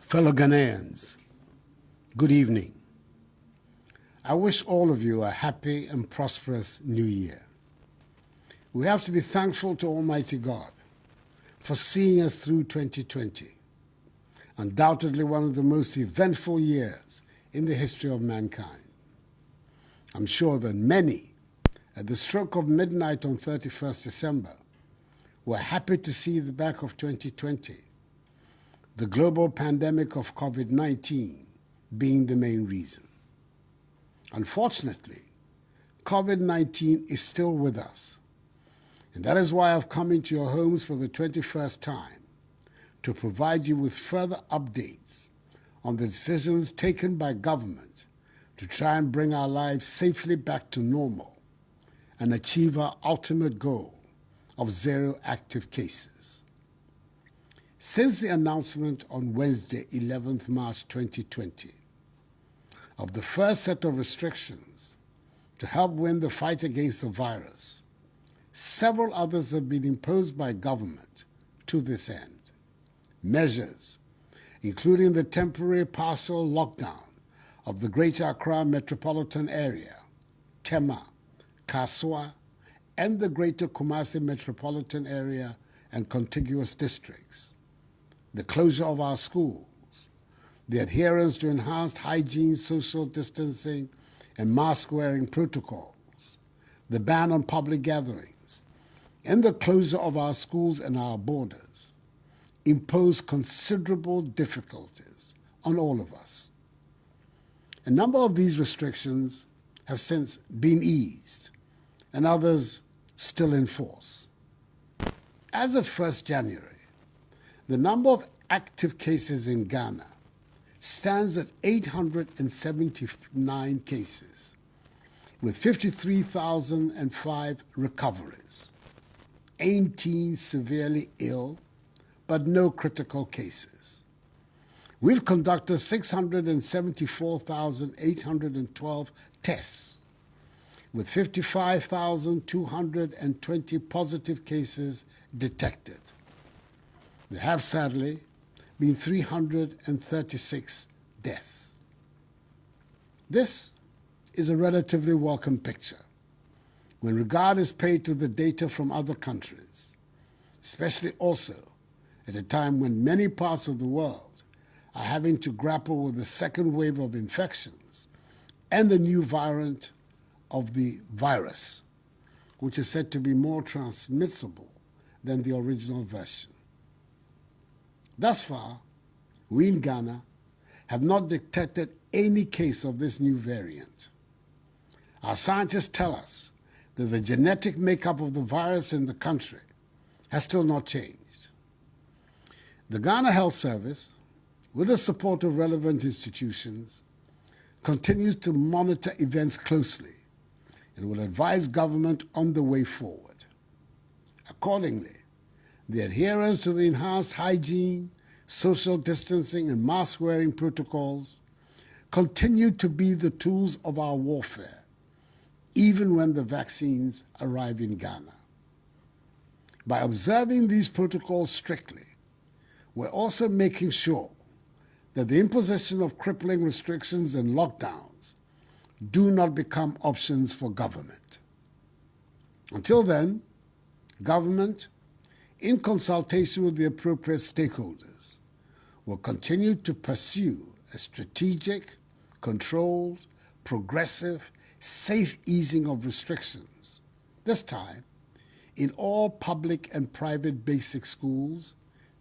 Fellow Ghanaians, good evening. I wish all of you a happy and prosperous new year. We have to be thankful to Almighty God for seeing us through 2020, undoubtedly one of the most eventful years in the history of mankind. I'm sure that many, at the stroke of midnight on 31st December, were happy to see the back of 2020, the global pandemic of COVID-19 being the main reason. Unfortunately, COVID-19 is still with us, and that is why I've come into your homes for the 21st time to provide you with further updates on the decisions taken by government to try and bring our lives safely back to normal and achieve our ultimate goal of zero active cases. Since the announcement on Wednesday, 11th March 2020, of the first set of restrictions to help win the fight against the virus, several others have been imposed by government to this end. Measures, including the temporary partial lockdown of the Greater Accra Metropolitan Area, Tema, Kaswa, and the Greater Kumasi Metropolitan Area and contiguous districts, the closure of our schools, the adherence to enhanced hygiene, social distancing, and mask-wearing protocols, the ban on public gatherings, and the closure of our schools and our borders impose considerable difficulties on all of us. A number of these restrictions have since been eased, and others still in force. As of 1st January, the number of active cases in Ghana stands at 879 cases, with 53,005 recoveries, 18 severely ill, but no critical cases. We've conducted 674,812 tests, with 55,220 positive cases detected. There have sadly been 336 deaths. This is a relatively welcome picture when regard is paid to the data from other countries, especially also at a time when many parts of the world are having to grapple with the second wave of infections and the new variant of the virus, which is said to be more transmissible than the original version. Thus far, we in Ghana have not detected any case of this new variant. Our scientists tell us that the genetic makeup of the virus in the country has still not changed. The Ghana Health Service, with the support of relevant institutions, continues to monitor events closely and will advise government on the way forward. Accordingly, the adherence to the enhanced hygiene, social distancing, and mask-wearing protocols continue to be the tools of our warfare, even when the vaccines arrive in Ghana. By observing these protocols strictly, we're also making sure that the imposition of crippling restrictions and lockdowns do not become options for government. Until then, government, in consultation with the appropriate stakeholders, will continue to pursue a strategic, controlled, progressive, safe easing of restrictions, this time in all public and private basic schools,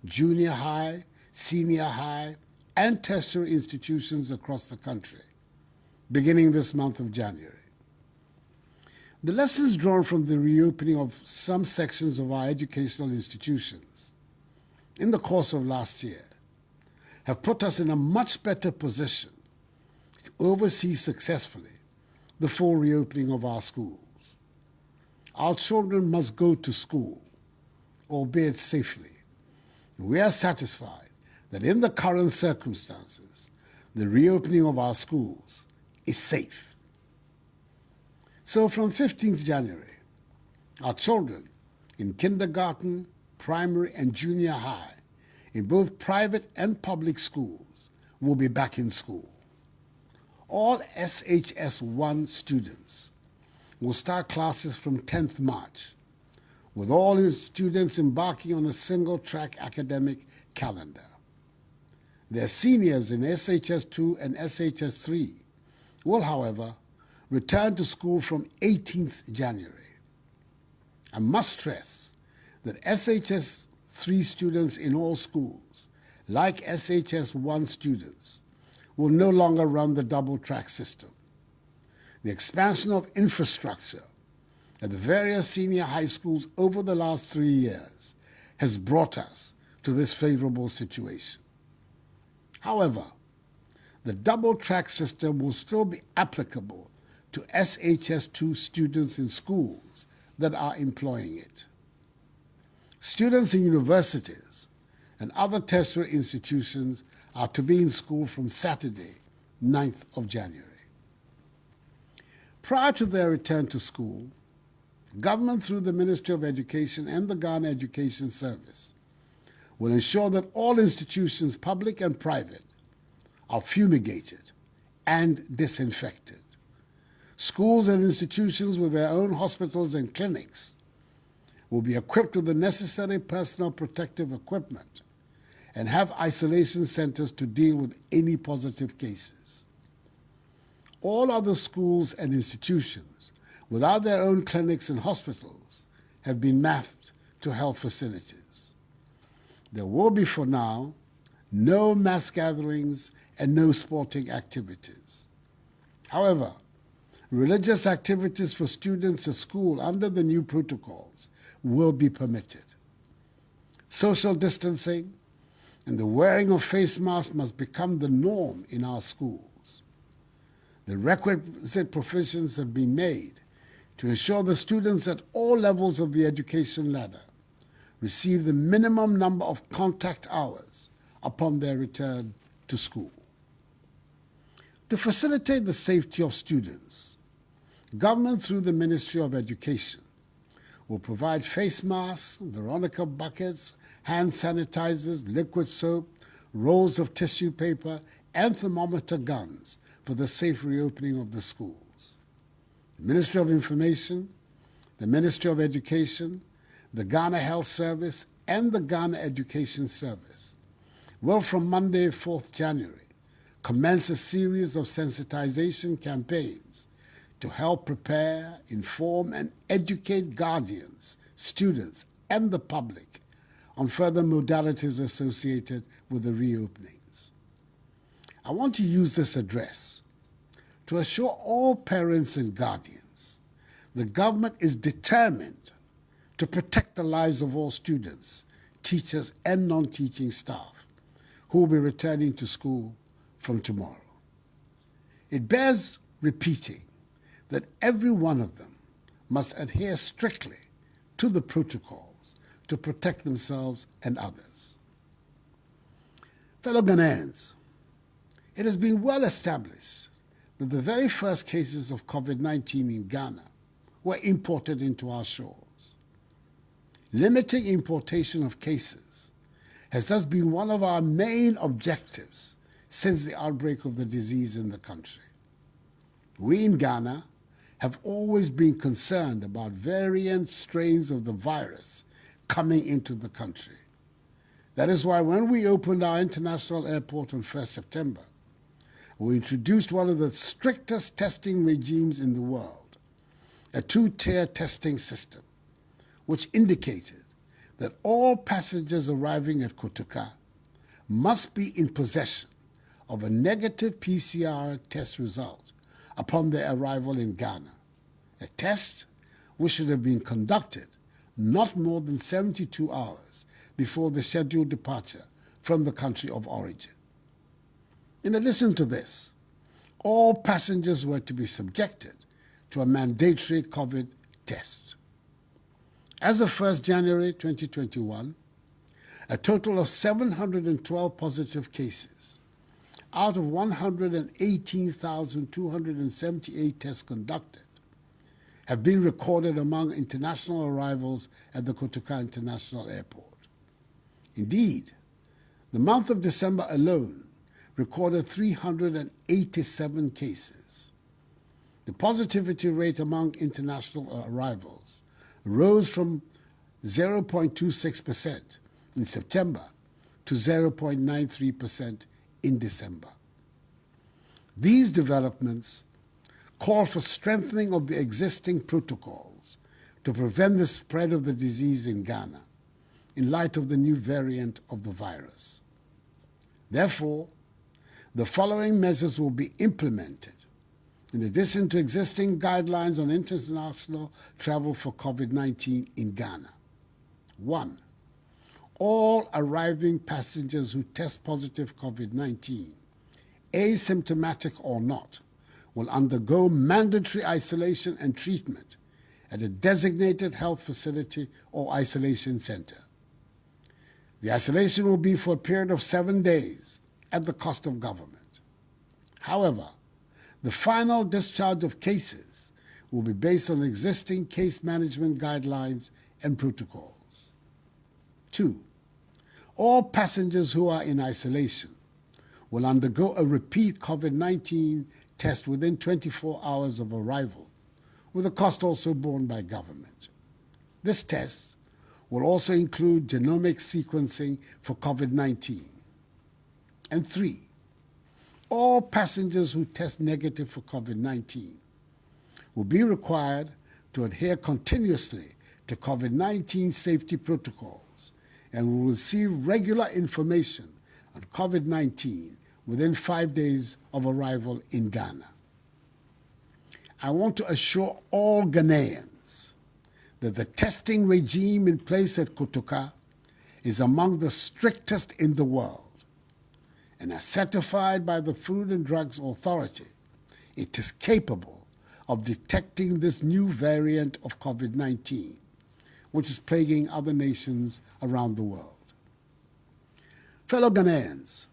junior high, senior high, and tertiary institutions across the country, beginning this month of January. The lessons drawn from the reopening of some sections of our educational institutions in the course of last year have put us in a much better position to oversee successfully the full reopening of our schools. Our children must go to school, albeit safely. We are satisfied that in the current circumstances, the reopening of our schools is safe. So from 15th January, our children in kindergarten, primary, and junior high, in both private and public schools, will be back in school. All SHS1 students will start classes from 10th March, with all his students embarking on a single-track academic calendar. Their seniors in SHS2 and SHS3 will, however, return to school from 18th January. I must stress that SHS3 students in all schools, like SHS1 students, will no longer run the double-track system. The expansion of infrastructure at the various senior high schools over the last 3 years has brought us to this favorable situation. However, the double-track system will still be applicable to SHS2 students in schools that are employing it. Students in universities and other tertiary institutions are to be in school from Saturday, 9th of January. Prior to their return to school, government through the Ministry of Education and the Ghana Education Service will ensure that all institutions, public and private, are fumigated and disinfected. Schools and institutions with their own hospitals and clinics will be equipped with the necessary personal protective equipment and have isolation centers to deal with any positive cases. All other schools and institutions without their own clinics and hospitals have been mapped to health facilities. There will be, for now, no mass gatherings and no sporting activities. However, religious activities for students at school under the new protocols will be permitted. Social distancing and the wearing of face masks must become the norm in our schools. The requisite provisions have been made to ensure the students at all levels of the education ladder receive the minimum number of contact hours upon their return to school. To facilitate the safety of students, government through the Ministry of Education will provide face masks, Veronica buckets, hand sanitizers, liquid soap, rolls of tissue paper, and thermometer guns for the safe reopening of the schools. The Ministry of Information, the Ministry of Education, the Ghana Health Service, and the Ghana Education Service will, from Monday, 4th January, commence a series of sensitization campaigns to help prepare, inform, and educate guardians, students, and the public on further modalities associated with the reopenings. I want to use this address to assure all parents and guardians the government is determined to protect the lives of all students, teachers, and non-teaching staff who will be returning to school from tomorrow. It bears repeating that every one of them must adhere strictly to the protocols to protect themselves and others. Fellow Ghanaians, it has been well established that the very first cases of COVID-19 in Ghana were imported into our shores. Limiting importation of cases has thus been one of our main objectives since the outbreak of the disease in the country. We in Ghana have always been concerned about variant strains of the virus coming into the country. That is why when we opened our international airport on 1st September, we introduced one of the strictest testing regimes in the world, a 2-tier testing system, which indicated that all passengers arriving at Kotoka must be in possession of a negative PCR test result upon their arrival in Ghana, a test which should have been conducted not more than 72 hours before the scheduled departure from the country of origin. In addition to this, all passengers were to be subjected to a mandatory COVID test. As of 1st January 2021, a total of 712 positive cases out of 118,278 tests conducted have been recorded among international arrivals at the Kotoka International Airport. Indeed, the month of December alone recorded 387 cases. The positivity rate among international arrivals rose from 0.26% in September to 0.93% in December. These developments call for strengthening of the existing protocols to prevent the spread of the disease in Ghana in light of the new variant of the virus. Therefore, the following measures will be implemented in addition to existing guidelines on international travel for COVID-19 in Ghana. 1. All arriving passengers who test positive COVID-19, asymptomatic or not, will undergo mandatory isolation and treatment at a designated health facility or isolation center. The isolation will be for a period of 7 days at the cost of government. However, the final discharge of cases will be based on existing case management guidelines and protocols. 2. All passengers who are in isolation will undergo a repeat COVID-19 test within 24 hours of arrival, with the cost also borne by government. This test will also include genomic sequencing for COVID-19. And 3, all passengers who test negative for COVID-19 will be required to adhere continuously to COVID-19 safety protocols and will receive regular information on COVID-19 within 5 days of arrival in Ghana. I want to assure all Ghanaians that the testing regime in place at Kotoka is among the strictest in the world, and as certified by the Food and Drugs Authority, it is capable of detecting this new variant of COVID-19, which is plaguing other nations around the world. Fellow Ghanaians,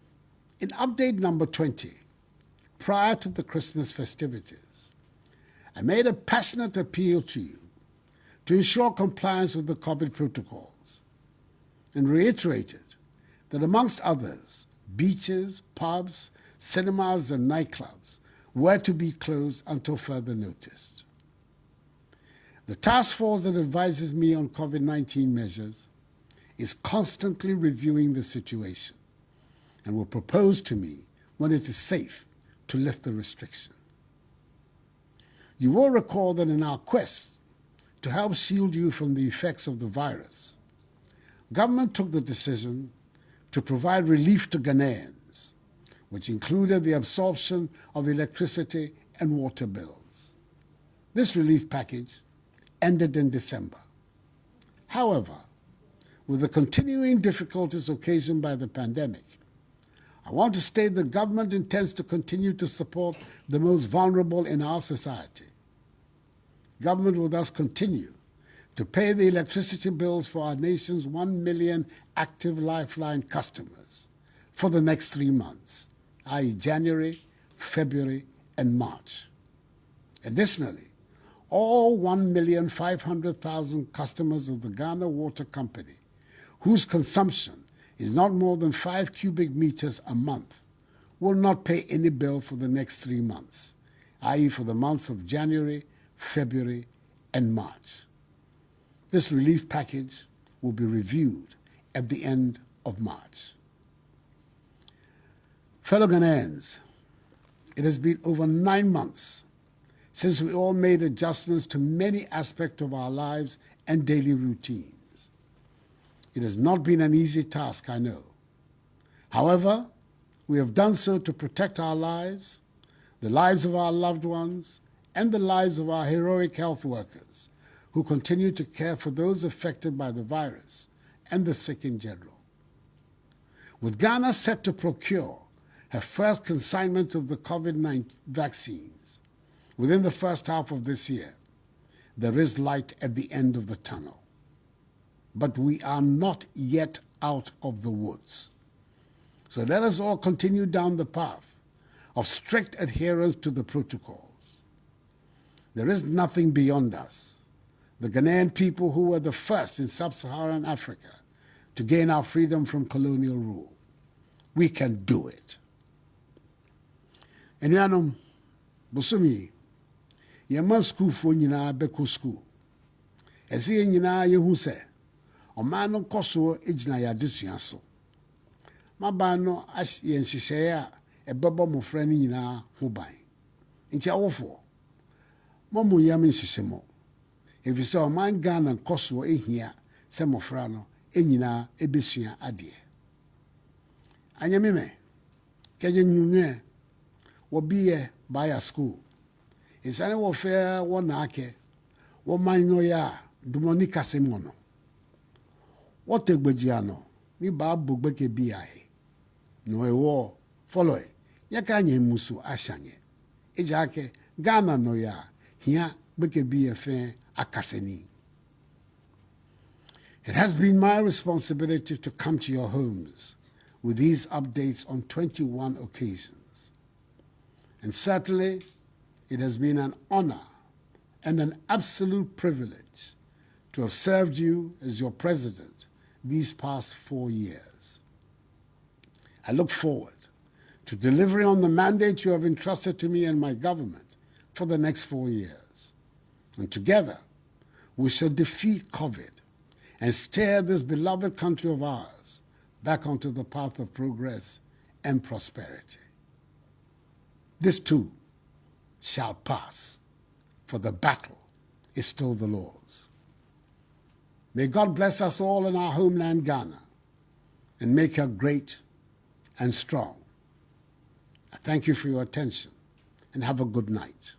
in update number 20, prior to the Christmas festivities, I made a passionate appeal to you to ensure compliance with the COVID protocols and reiterated that, amongst others, beaches, pubs, cinemas, and nightclubs were to be closed until further notice. The task force that advises me on COVID-19 measures is constantly reviewing the situation and will propose to me when it is safe to lift the restriction. You will recall that in our quest to help shield you from the effects of the virus, government took the decision to provide relief to Ghanaians, which included the absorption of electricity and water bills. This relief package ended in December. However, with the continuing difficulties occasioned by the pandemic, I want to state that government intends to continue to support the most vulnerable in our society. Government will thus continue to pay the electricity bills for our nation's 1 million active lifeline customers for the next 3 months, i.e. January, February, and March. Additionally, all 1,500,000 customers of the Ghana Water Company, whose consumption is not more than 5 cubic meters a month, will not pay any bill for the next 3 months, i.e. for the months of January, February, and March. This relief package will be reviewed at the end of March. Fellow Ghanaians, it has been over 9 months since we all made adjustments to many aspects of our lives and daily routines. It has not been an easy task, I know. However, we have done so to protect our lives, the lives of our loved ones, and the lives of our heroic health workers who continue to care for those affected by the virus and the sick in general. With Ghana set to procure her first consignment of the COVID-19 vaccines within the first half of this year, there is light at the end of the tunnel. But we are not yet out of the woods. So let us all continue down the path of strict adherence to the protocols. There is nothing beyond us. The Ghanaian people who were the first in sub-Saharan Africa to gain our freedom from colonial rule. We can do it. Enuanom, bosomi, yɛma schoolfoɔ nyinaa bɛkɔ school. Ɛsɛ yɛn nyinaa yɛhu sɛ, ɔman no kɔ so gyina yɛn adesua so. Mabaa no yɛ nhyehyɛeɛ a ɛbɛbɔ mmɔfra no nyinaa ho ban. Nti awofoɔ, mo yam nhyehyɛ mo. Ɛfiri sɛ ɔman Ghana kɔ so ehia sɛ mmɔfra no nyinaa ɛbɛsua adeɛ. Anyamime, kɛgye nyumɛ, wɔbiyɛ baya school. Ɛsane wɔfɛ wɔnaakɛ, wɔman no yɛ a dumɔni kasɛm wɔ no. Wɔtɛ gbagyia no, ni baa bo gbɛkɛ biae. No ɛwɔ follow it. Yɛka nyɛ musu ahyanye. Ɛgya akɛ Ghana no yɛ a hia gbɛkɛ bi yɛ akasɛni. It has been my responsibility to come to your homes with these updates on 21 occasions. And certainly, it has been an honor and an absolute privilege to have served you as your president these past 4 years. I look forward to delivering on the mandate you have entrusted to me and my government for the next 4 years. And together, we shall defeat COVID and steer this beloved country of ours back onto the path of progress and prosperity. This too shall pass, for the battle is still the Lord's. May God bless us all in our homeland, Ghana, and make her great and strong. I thank you for your attention, and have a good night.